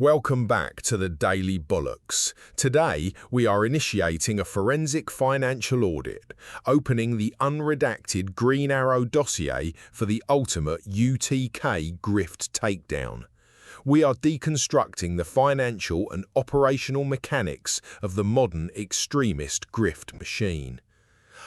Welcome back to the Daily Bollocks. Today, we are initiating a forensic financial audit, opening the unredacted Green Arrow Dossier for the ultimate U.T.K. grift takedown. We are deconstructing the financial and operational mechanics of the modern extremist grift machine.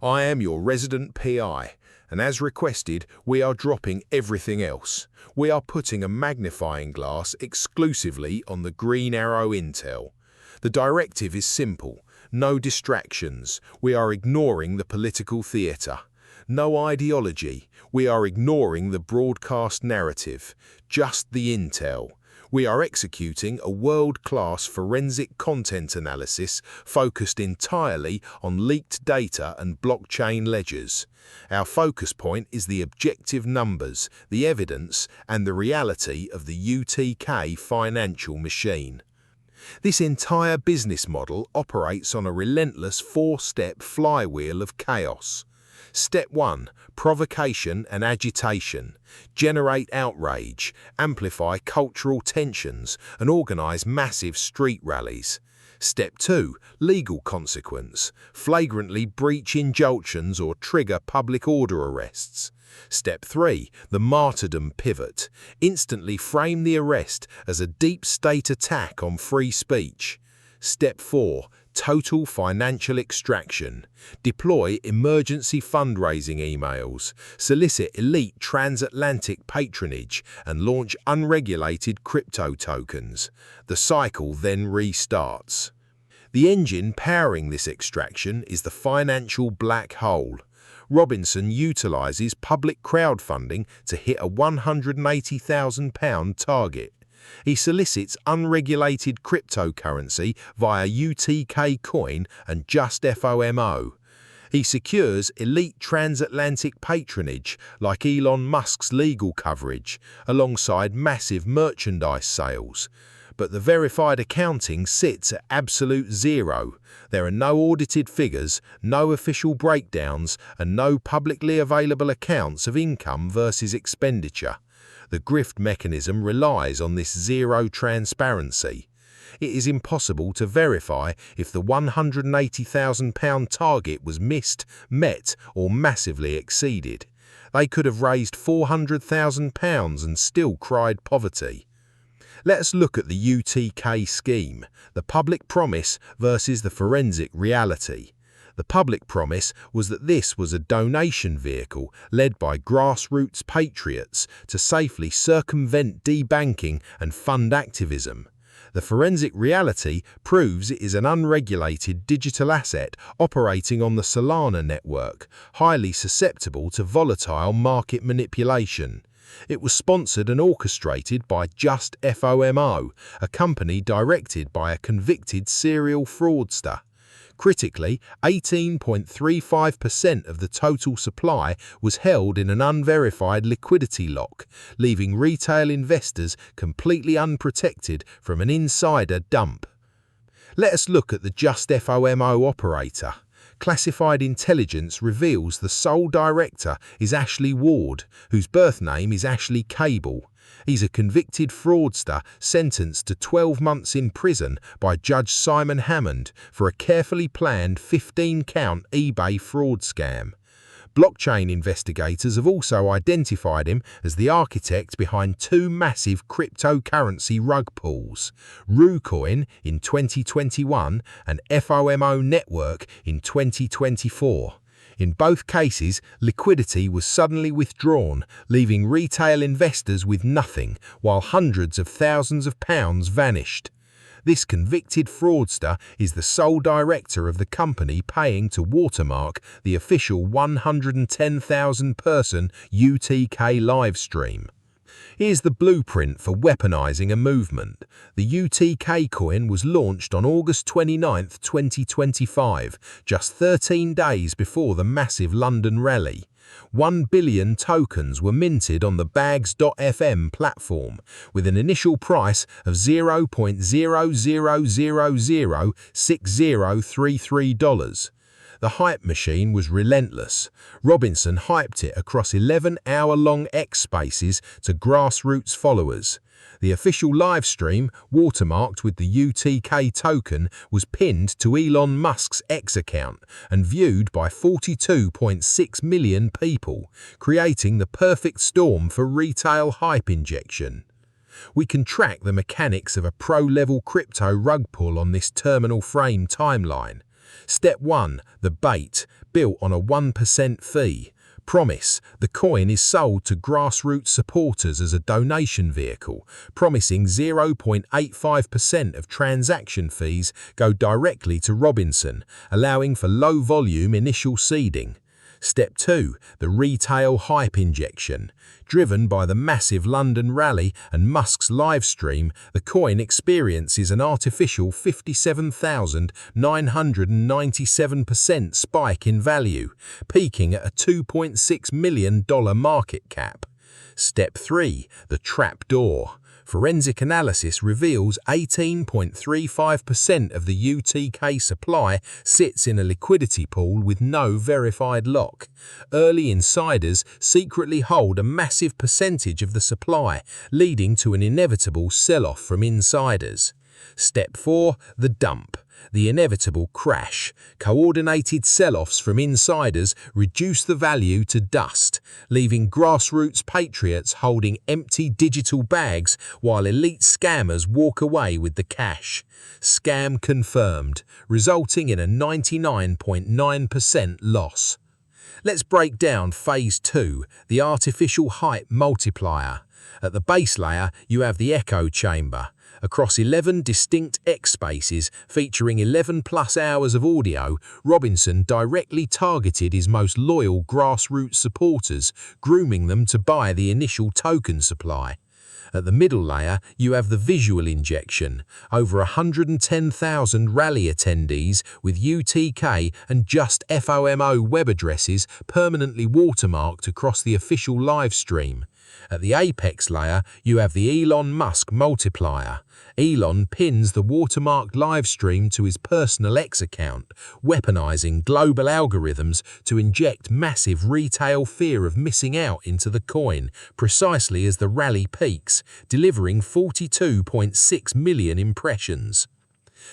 I am your resident PI, and as requested, we are dropping everything else. We are putting a magnifying glass exclusively on the Green Arrow intel. The directive is simple: no distractions. We are ignoring the political theatre. No ideology. We are ignoring the broadcast narrative. Just the intel. We are executing a world-class forensic content analysis focused entirely on leaked data and blockchain ledgers. Our focus point is the objective numbers, the evidence, and the reality of the U.T.K. financial machine. This entire business model operates on a relentless four-step flywheel of chaos. Step 1. Provocation and agitation. Generate outrage, amplify cultural tensions, and organize massive street rallies. Step 2. Legal consequence. Flagrantly breach injunctions or trigger public order arrests. Step 3. The martyrdom pivot. Instantly frame the arrest as a deep state attack on free speech. Step 4. Total financial extraction. Deploy emergency fundraising emails, solicit elite transatlantic patronage, and launch unregulated crypto tokens. The cycle then restarts. The engine powering this extraction is the financial black hole. Robinson utilizes public crowdfunding to hit a £180,000 target. He solicits unregulated cryptocurrency via U.T.K coin and Just FOMO. He secures elite transatlantic patronage like Elon Musk's legal coverage, alongside massive merchandise sales. But the verified accounting sits at absolute zero. There are no audited figures, no official breakdowns, and no publicly available accounts of income versus expenditure. The grift mechanism relies on this zero transparency. It is impossible to verify if the £180,000 target was missed, met, or massively exceeded. They could have raised £400,000 and still cried poverty. Let us look at the U.T.K. scheme, the public promise versus the forensic reality. The public promise was that this was a donation vehicle led by grassroots patriots to safely circumvent debanking and fund activism. The forensic reality proves it is an unregulated digital asset operating on the Solana network, highly susceptible to volatile market manipulation. It was sponsored and orchestrated by Just FOMO, a company directed by a convicted serial fraudster. Critically, 18.35% of the total supply was held in an unverified liquidity lock, leaving retail investors completely unprotected from an insider dump. Let us look at the Just FOMO operator. Classified intelligence reveals the sole director is Ashley Ward, whose birth name is Ashley Cable. He's a convicted fraudster sentenced to 12 months in prison by Judge Simon Hammond for a carefully planned 15-count eBay fraud scam. Blockchain investigators have also identified him as the architect behind two massive cryptocurrency rug pulls, RuCoin in 2021 and FOMO Network in 2024. In both cases, liquidity was suddenly withdrawn, leaving retail investors with nothing, while hundreds of thousands of pounds vanished. This convicted fraudster is the sole director of the company paying to watermark the official 110,000-person U.T.K. livestream. Here's the blueprint for weaponizing a movement. The U.T.K. coin was launched on August 29, 2025, just 13 days before the massive London rally. 1 billion tokens were minted on the Bags.fm platform, with an initial price of $0.00006033. The hype machine was relentless. Robinson hyped it across 11-hour-long X spaces to grassroots followers. The official live stream, watermarked with the U.T.K token, was pinned to Elon Musk's X account and viewed by 42.6 million people, creating the perfect storm for retail hype injection. We can track the mechanics of a pro-level crypto rug pull on this terminal frame timeline. Step 1. The bait, built on a 1% fee. Promise: the coin is sold to grassroots supporters as a donation vehicle, promising 0.85% of transaction fees go directly to Robinson, allowing for low-volume initial seeding. Step 2. The retail hype injection. Driven by the massive London rally and Musk's live stream, the coin experiences an artificial 57,997% spike in value, peaking at a $2.6 million market cap. Step 3. The trapdoor. Forensic analysis reveals 18.35% of the U.T.K supply sits in a liquidity pool with no verified lock. Early insiders secretly hold a massive percentage of the supply, leading to an inevitable sell-off from insiders. Step 4. The dump. The inevitable crash. Coordinated sell-offs from insiders reduce the value to dust, leaving grassroots patriots holding empty digital bags while elite scammers walk away with the cash. Scam confirmed, resulting in a 99.9% loss. Let's break down Phase 2, the artificial hype multiplier. At the base layer, you have the echo chamber. Across 11 distinct X spaces featuring 11 plus hours of audio, Robinson directly targeted his most loyal grassroots supporters, grooming them to buy the initial token supply. At the middle layer, you have the visual injection. Over 110,000 rally attendees with U.T.K and Just FOMO web addresses permanently watermarked across the official live stream. At the apex layer, you have the Elon Musk multiplier. Elon pins the watermarked livestream to his personal X account, weaponizing global algorithms to inject massive retail fear of missing out into the coin precisely as the rally peaks, delivering 42.6 million impressions.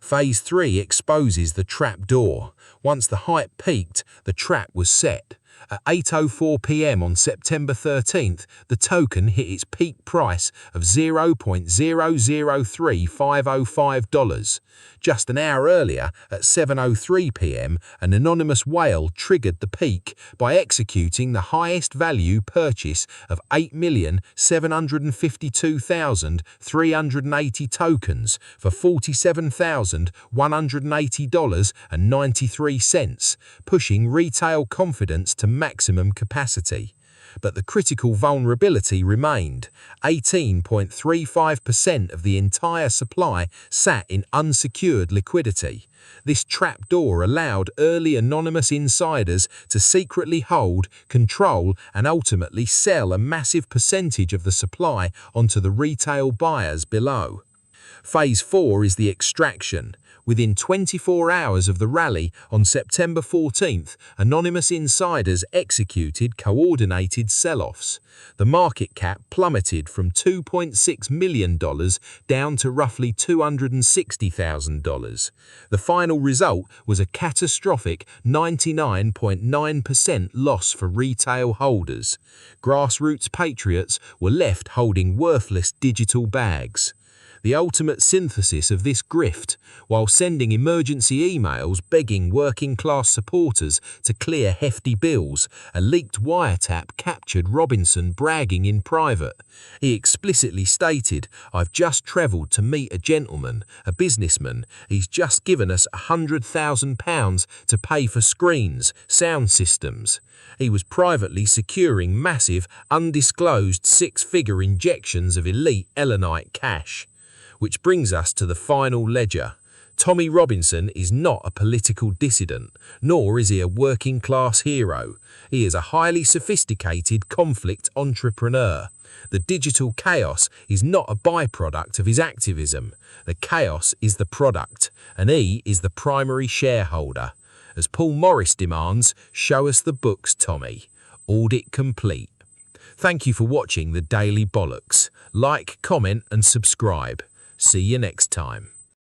Phase 3 exposes the trapdoor. Once the hype peaked, the trap was set. At 8:04 p.m. on September 13th, the token hit its peak price of $0.003505. Just an hour earlier, at 7:03 p.m., an anonymous whale triggered the peak by executing the highest value purchase of 8,752,380 tokens for $47,180.93, pushing retail confidence to maximum capacity. But the critical vulnerability remained. 18.35% of the entire supply sat in unsecured liquidity. This trapdoor allowed early anonymous insiders to secretly hold, control, and ultimately sell a massive percentage of the supply onto the retail buyers below. Phase 4 is the extraction. Within 24 hours of the rally on September 14th, anonymous insiders executed coordinated sell-offs. The market cap plummeted from $2.6 million down to roughly $260,000. The final result was a catastrophic 99.9% loss for retail holders. Grassroots patriots were left holding worthless digital bags. The ultimate synthesis of this grift, while sending emergency emails begging working-class supporters to clear hefty bills, a leaked wiretap captured Robinson bragging in private. He explicitly stated, "I've just travelled to meet a gentleman, a businessman. He's just given us £100,000 to pay for screens, sound systems." He was privately securing massive, undisclosed six-figure injections of elite Elonite cash. Which brings us to the final ledger. Tommy Robinson is not a political dissident, nor is he a working-class hero. He is a highly sophisticated conflict entrepreneur. The digital chaos is not a byproduct of his activism. The chaos is the product, and he is the primary shareholder. As Paul Morris demands, show us the books, Tommy. Audit complete. Thank you for watching the Daily Bollocks. Like, comment and subscribe. See you next time.